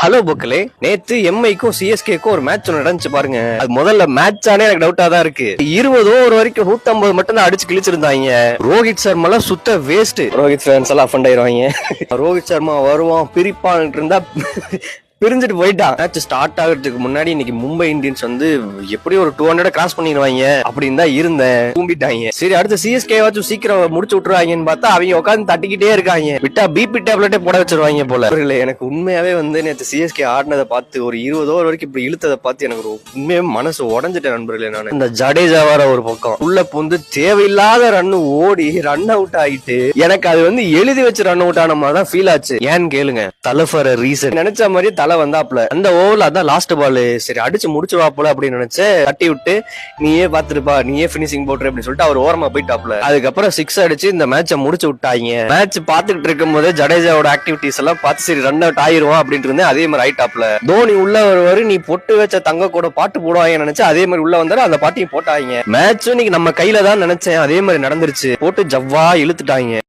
Hello புக்களே, நேத்து எம்ஐக்கும் சிஎஸ்கேக்கும் ஒரு match ஒன்று நடந்துச்சு பாருங்க. அது முதல்ல மேட்ச் ஆனே எனக்கு டவுட்டா தான் இருக்கு. 20 ஓவர் வரைக்கும் 150 மட்டும் தான் அடிச்சு கிழிச்சிருந்தாங்க. ரோஹித் சர்மா எல்லாம் சுத்த வேஸ்ட். ரோஹித் ஃபேன்ஸ் எல்லாம் அஃபண்ட் ஆயிருவாங்க. ரோஹித் சர்மா வருவான் பிரிப்பான் இருந்தா பிரிஞ்சுட்டு போயிட்டான். மேட்ச் ஸ்டார்ட் ஆகிறதுக்கு முன்னாடி இன்னைக்கு மும்பை இந்தியன்ஸ் வந்து எப்படி ஒரு 200 கிராஸ் பண்ணிடுவாங்க அப்படின்னு தான் இருந்தேன். தூம்பிட்டாங்க. சரி, அடுத்து சிஎஸ்கே வாச்சும் சீக்கிரம் முடிச்சு விட்டுருவாங்கன்னு பார்த்தா அவங்க உட்காந்து தட்டிக்கிட்டே இருக்காங்க. விட்டா பிபி டேப்லெட்டே போட வச்சிருவாங்க போல. எனக்கு உண்மையாவே வந்து நேற்று சிஎஸ்கே ஆடினதை பார்த்து ஒரு 20 ஓவர் வரைக்கும் இப்படி இழுத்ததை பார்த்து எனக்கு உண்மையாவே மனசு உடஞ்சிட்டேன் நண்பர்களே. நான் இந்த ஜடேஜா வர ஒரு பக்கம் உள்ள புந்து தேவையில்லாத ரன் ஓடி ரன் அவுட் ஆகிட்டு எனக்கு அது வந்து எழுதி வச்சு ரன் அவுட் ஆன மாதிரி தான் ஃபீல் ஆச்சு. ஏன்னு கேளுங்க, தலை ஃபார் ரீசன். நினைச்ச மாதிரி தலை வந்தாப்ல அந்த ஓவர்ல அதான் லாஸ்ட் பால். சரி அடிச்சு முடிச்சுவா போல அப்படின்னு நினைச்சு தட்டி விட்டு நீயே பாத்துருப்பா, நீயே பினிஷிங் போட்டுரு அப்படின்னு சொல்லிட்டு அவர் ஓரமா போயிட்டாப்ல. அதுக்கப்புறம் 6 அடிச்சு இந்த மேட்சை முடிச்சு விட்டாங்க. மேட்ச் பாத்துக்கிட்டு இருக்கும் போது ஜடேஜாவோட ஆக்டிவிட்டிஸ் எல்லாம் பார்த்து சரி ரன் அவுட் ஆயிருவோம் அப்படின்னு இருந்தேன். அதே மாதிரி ஆயிட்டாப்ல. தோனி உள்ள வருவாரு, நீ பொட்டு வச்ச தங்க கூட பாட்டு போடுவாங்க நினைச்சு அதே மாதிரி உள்ள வந்தாரு, அந்த பாட்டையும் போட்டாங்க. மேட்ச் இன்னைக்கு நம்ம கையில தான் நினைச்சேன், அதே மாதிரி நடந்துருச்சு. போட்டு ஜவ்வா இழுத்துட்டாங்க.